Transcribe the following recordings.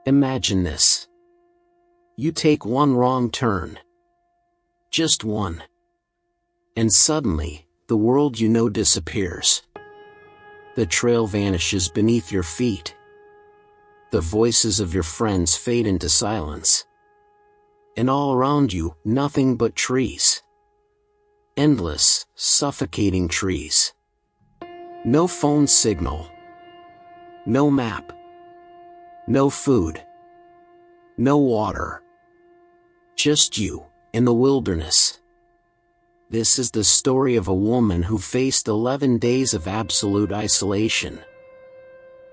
Imagine this. You take one wrong turn. Just one. And suddenly, the world you know disappears. The trail vanishes beneath your feet. The voices of your friends fade into silence. And all around you, nothing but trees. Endless, suffocating trees. No phone signal. No map. No food. No water. Just you, in the wilderness. This is the story of a woman who faced 11 days of absolute isolation.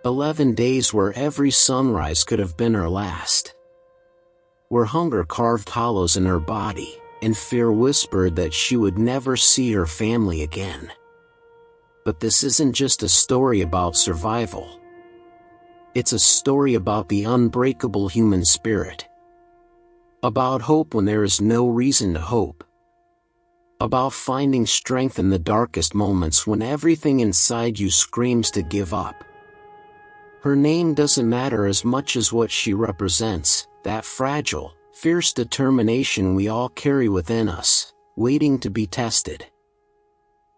11 days where every sunrise could have been her last. Where hunger carved hollows in her body, and fear whispered that she would never see her family again. But this isn't just a story about survival. It's a story about the unbreakable human spirit. About hope when there is no reason to hope. About finding strength in the darkest moments when everything inside you screams to give up. Her name doesn't matter as much as what she represents, that fragile, fierce determination we all carry within us, waiting to be tested.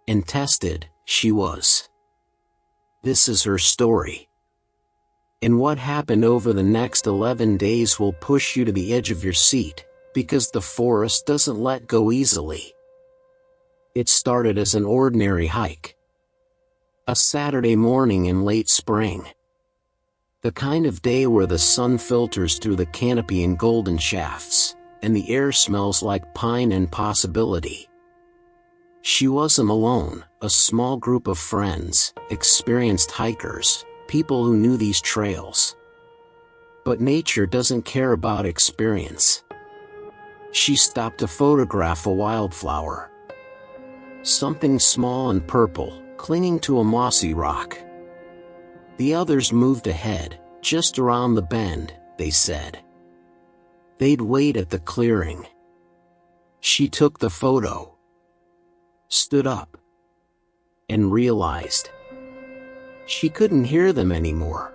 And tested, she was. This is her story. And what happened over the next 11 days will push you to the edge of your seat, because the forest doesn't let go easily. It started as an ordinary hike. A Saturday morning in late spring. The kind of day where the sun filters through the canopy in golden shafts, and the air smells like pine and possibility. She wasn't alone, a small group of friends, experienced hikers, people who knew these trails. But nature doesn't care about experience. She stopped to photograph a wildflower. Something small and purple, clinging to a mossy rock. The others moved ahead, just around the bend, they said. They'd wait at the clearing. She took the photo, stood up, and realized she couldn't hear them anymore.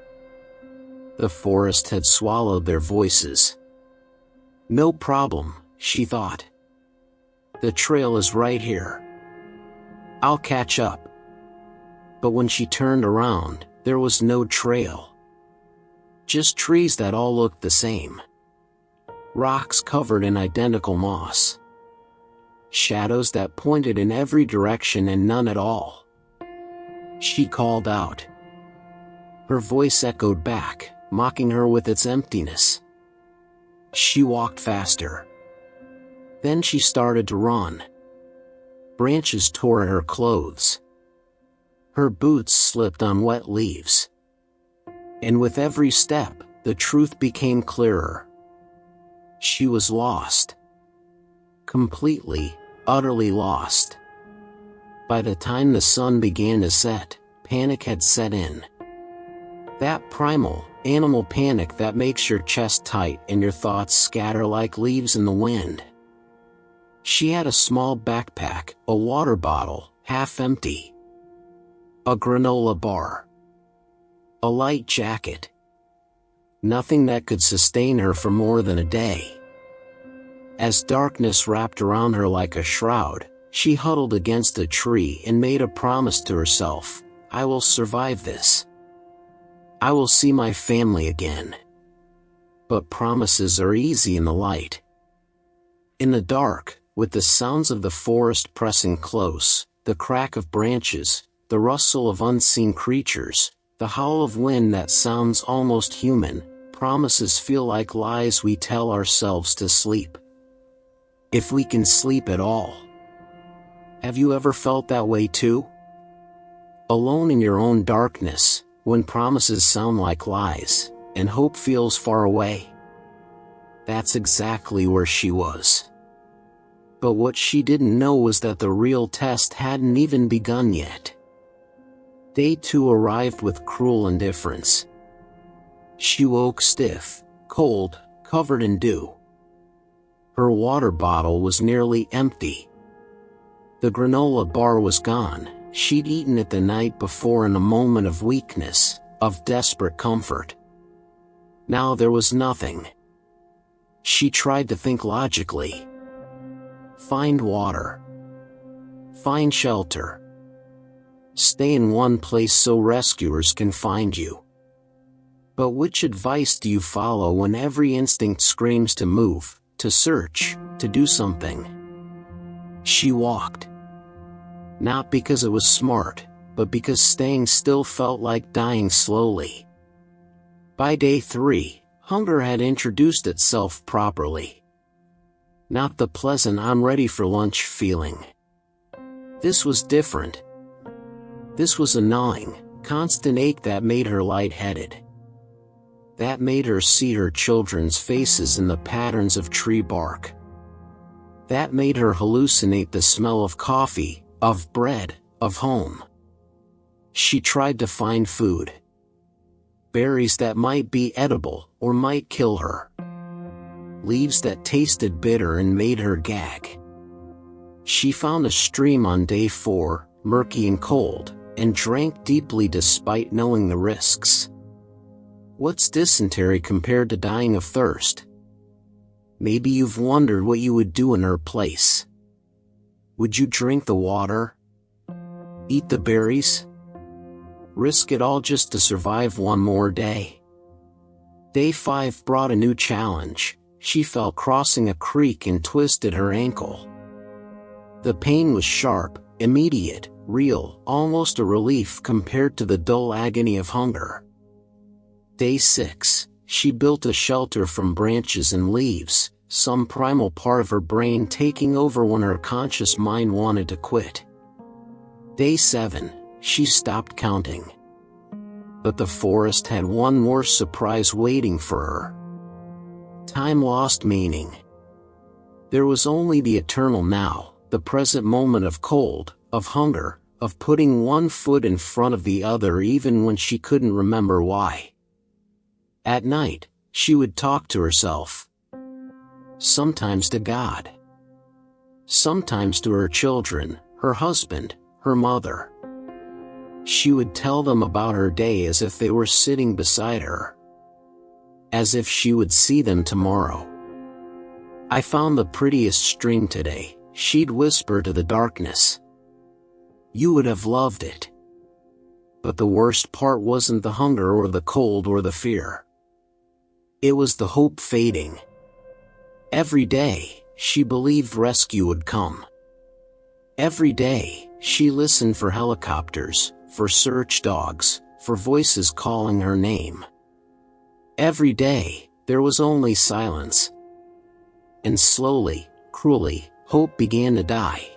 The forest had swallowed their voices. No problem, she thought. The trail is right here. I'll catch up. But when she turned around, there was no trail. Just trees that all looked the same. Rocks covered in identical moss. Shadows that pointed in every direction and none at all. She called out. Her voice echoed back, mocking her with its emptiness. She walked faster. Then she started to run. Branches tore at her clothes. Her boots slipped on wet leaves. And with every step, the truth became clearer. She was lost. Completely, utterly lost. By the time the sun began to set, panic had set in. That primal, animal panic that makes your chest tight and your thoughts scatter like leaves in the wind. She had a small backpack, a water bottle, half empty. A granola bar. A light jacket. Nothing that could sustain her for more than a day. As darkness wrapped around her like a shroud, she huddled against a tree and made a promise to herself, I will survive this. I will see my family again. But promises are easy in the light. In the dark, with the sounds of the forest pressing close, the crack of branches, the rustle of unseen creatures, the howl of wind that sounds almost human, promises feel like lies we tell ourselves to sleep. If we can sleep at all. Have you ever felt that way too? Alone in your own darkness, when promises sound like lies, and hope feels far away? That's exactly where she was. But what she didn't know was that the real test hadn't even begun yet. Day 2 arrived with cruel indifference. She woke stiff, cold, covered in dew. Her water bottle was nearly empty. The granola bar was gone. She'd eaten it the night before in a moment of weakness, of desperate comfort. Now there was nothing. She tried to think logically. Find water. Find shelter. Stay in one place so rescuers can find you. But which advice do you follow when every instinct screams to move, to search, to do something? She walked. Not because it was smart, but because staying still felt like dying slowly. By day 3, hunger had introduced itself properly. Not the pleasant "I'm ready for lunch" feeling. This was different. This was a gnawing, constant ache that made her lightheaded. That made her see her children's faces in the patterns of tree bark. That made her hallucinate the smell of coffee, of bread, of home. She tried to find food. Berries that might be edible, or might kill her. Leaves that tasted bitter and made her gag. She found a stream on day 4, murky and cold, and drank deeply despite knowing the risks. What's dysentery compared to dying of thirst? Maybe you've wondered what you would do in her place. Would you drink the water? Eat the berries? Risk it all just to survive one more day? Day 5 brought a new challenge. She fell crossing a creek and twisted her ankle. The pain was sharp, immediate, real, almost a relief compared to the dull agony of hunger. Day 6, she built a shelter from branches and leaves, some primal part of her brain taking over when her conscious mind wanted to quit. Day 7, she stopped counting. But the forest had one more surprise waiting for her. Time lost meaning. There was only the eternal now, the present moment of cold, of hunger, of putting one foot in front of the other even when she couldn't remember why. At night, she would talk to herself. Sometimes to God. Sometimes to her children, her husband, her mother. She would tell them about her day as if they were sitting beside her. As if she would see them tomorrow. "I found the prettiest stream today," she'd whisper to the darkness. "You would have loved it." But the worst part wasn't the hunger or the cold or the fear. It was the hope fading. Every day, she believed rescue would come. Every day, she listened for helicopters, for search dogs, for voices calling her name. Every day, there was only silence. And slowly, cruelly, hope began to die.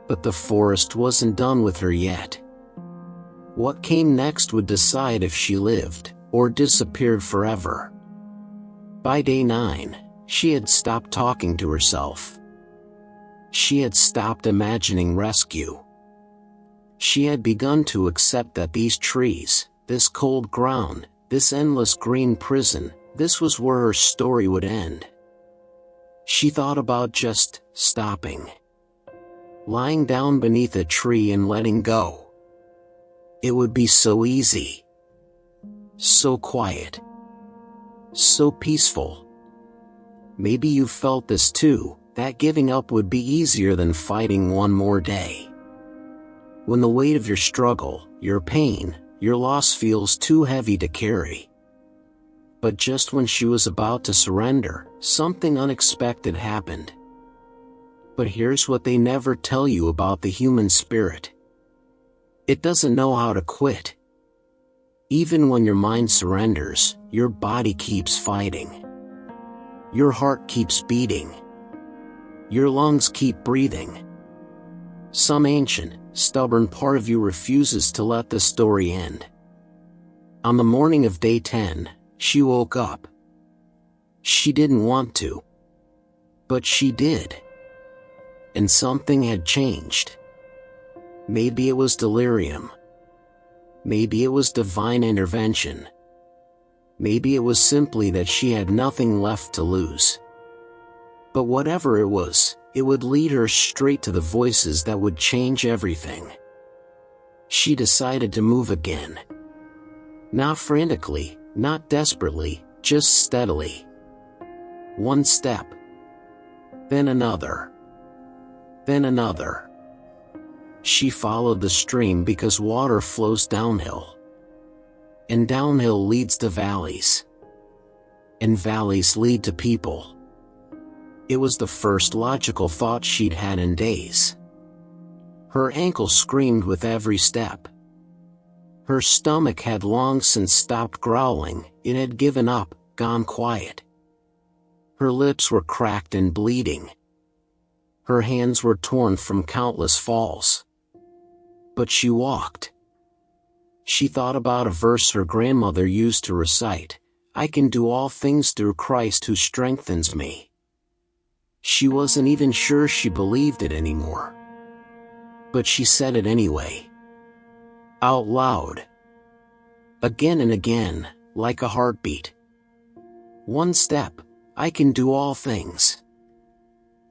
But the forest wasn't done with her yet. What came next would decide if she lived, or disappeared forever. By day 9, she had stopped talking to herself. She had stopped imagining rescue. She had begun to accept that these trees, this cold ground, this endless green prison, this was where her story would end. She thought about just stopping. Lying down beneath a tree and letting go. It would be so easy. So quiet. So peaceful. Maybe you felt this too, that giving up would be easier than fighting one more day. When the weight of your struggle, your pain, your loss feels too heavy to carry. But just when she was about to surrender, something unexpected happened. But here's what they never tell you about the human spirit. It doesn't know how to quit. Even when your mind surrenders, your body keeps fighting. Your heart keeps beating. Your lungs keep breathing. Some ancient, stubborn part of you refuses to let the story end. On the morning of day 10, she woke up. She didn't want to. But she did. And something had changed. Maybe it was delirium. Maybe it was divine intervention. Maybe it was simply that she had nothing left to lose. But whatever it was, it would lead her straight to the voices that would change everything. She decided to move again. Not frantically, not desperately, just steadily. One step, then another, then another. She followed the stream because water flows downhill. And downhill leads to valleys. And valleys lead to people. It was the first logical thought she'd had in days. Her ankle screamed with every step. Her stomach had long since stopped growling, it had given up, gone quiet. Her lips were cracked and bleeding. Her hands were torn from countless falls. But she walked. She thought about a verse her grandmother used to recite, "I can do all things through Christ who strengthens me." She wasn't even sure she believed it anymore. But she said it anyway. Out loud. Again and again, like a heartbeat. One step, I can do all things.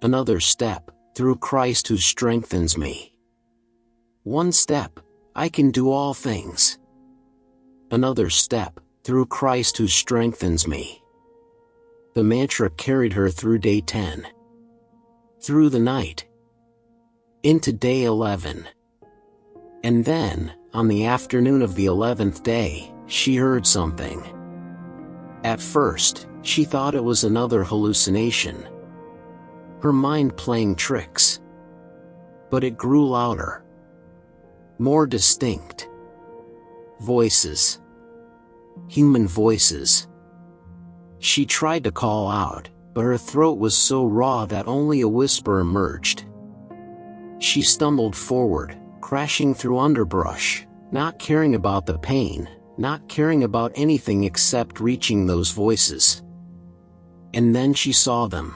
Another step, through Christ who strengthens me. One step, I can do all things. Another step, through Christ who strengthens me. The mantra carried her through day 10. Through the night. Into day 11. And then, on the afternoon of the 11th day, she heard something. At first, she thought it was another hallucination. Her mind playing tricks. But it grew louder. More distinct. Voices. Human voices. She tried to call out, but her throat was so raw that only a whisper emerged. She stumbled forward, crashing through underbrush, not caring about the pain, not caring about anything except reaching those voices. And then she saw them.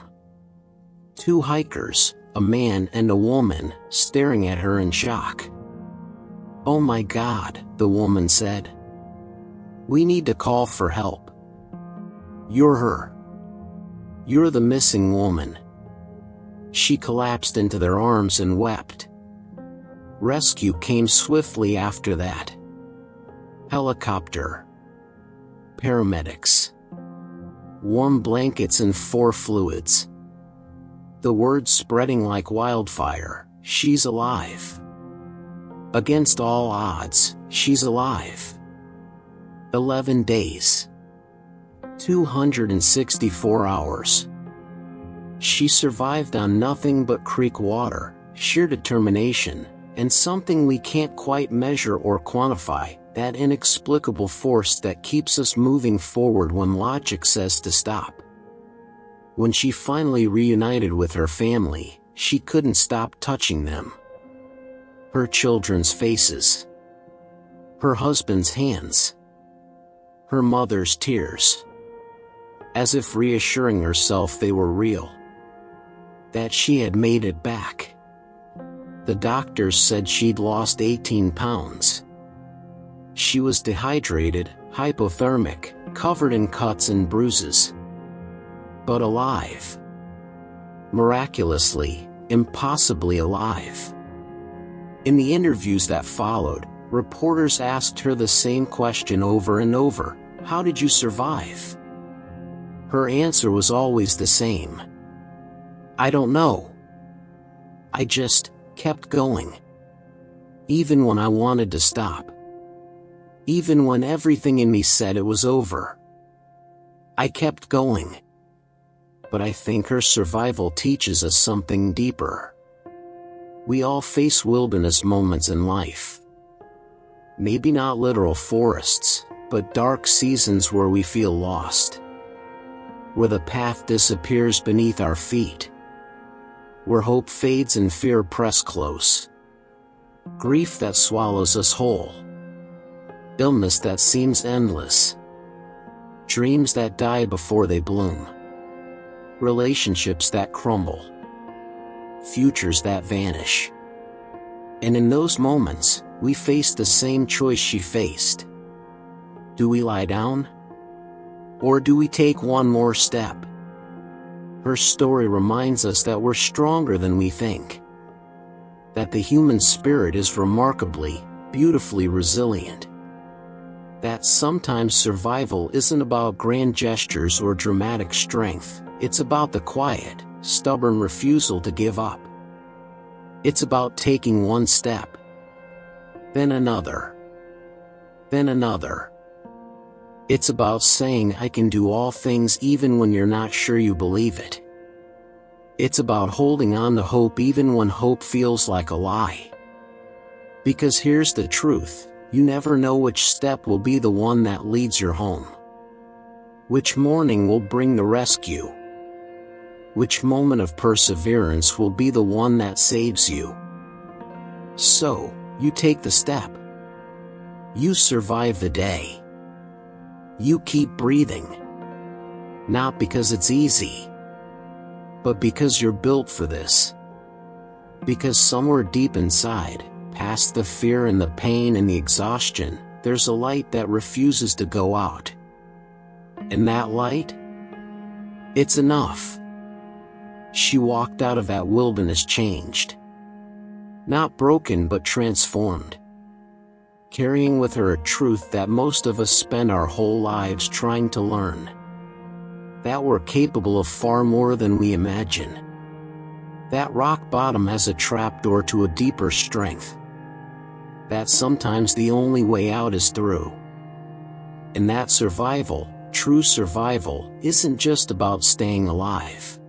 Two hikers, a man and a woman, staring at her in shock. "Oh my God," the woman said. "We need to call for help. You're her. You're the missing woman." She collapsed into their arms and wept. Rescue came swiftly after that. Helicopter. Paramedics. Warm blankets and 4 fluids. The word spreading like wildfire, she's alive. Against all odds, she's alive. 11 days. 264 hours. She survived on nothing but creek water, sheer determination, and something we can't quite measure or quantify, that inexplicable force that keeps us moving forward when logic says to stop. When she finally reunited with her family, she couldn't stop touching them. Her children's faces. Her husband's hands. Her mother's tears. As if reassuring herself they were real. That she had made it back. The doctors said she'd lost 18 pounds. She was dehydrated, hypothermic, covered in cuts and bruises. But alive. Miraculously, impossibly alive. In the interviews that followed, reporters asked her the same question over and over, "How did you survive?" Her answer was always the same. "I don't know. I just kept going. Even when I wanted to stop. Even when everything in me said it was over. I kept going." But I think her survival teaches us something deeper. We all face wilderness moments in life. Maybe not literal forests, but dark seasons where we feel lost. Where the path disappears beneath our feet. Where hope fades and fear press close. Grief that swallows us whole. Illness that seems endless. Dreams that die before they bloom. Relationships that crumble. Futures that vanish. And in those moments, we face the same choice she faced. Do we lie down? Or do we take one more step? Her story reminds us that we're stronger than we think. That the human spirit is remarkably, beautifully resilient. that sometimes survival isn't about grand gestures or dramatic strength, it's about the quiet, stubborn refusal to give up. It's about taking one step, then another, then another. It's about saying I can do all things even when you're not sure you believe it. It's about holding on to hope even when hope feels like a lie. Because here's the truth, you never know which step will be the one that leads you home. Which morning will bring the rescue. Which moment of perseverance will be the one that saves you. So, you take the step. You survive the day. You keep breathing. Not because it's easy, but because you're built for this. Because somewhere deep inside, past the fear and the pain and the exhaustion, there's a light that refuses to go out. And that light? It's enough. She walked out of that wilderness changed. Not broken but transformed. Carrying with her a truth that most of us spend our whole lives trying to learn. That we're capable of far more than we imagine. That rock bottom has a trapdoor to a deeper strength. That sometimes the only way out is through. And that survival, true survival, isn't just about staying alive.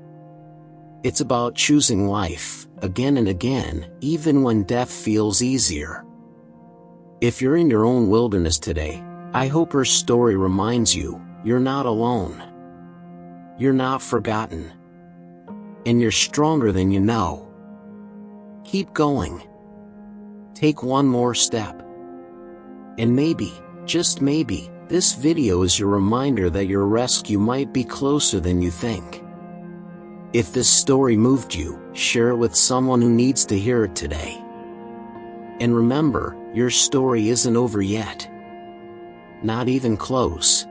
It's about choosing life, again and again, even when death feels easier. If you're in your own wilderness today, I hope her story reminds you, you're not alone. You're not forgotten. And you're stronger than you know. Keep going. Take one more step. And maybe, just maybe, this video is your reminder that your rescue might be closer than you think. If this story moved you, share it with someone who needs to hear it today. And remember, your story isn't over yet. Not even close.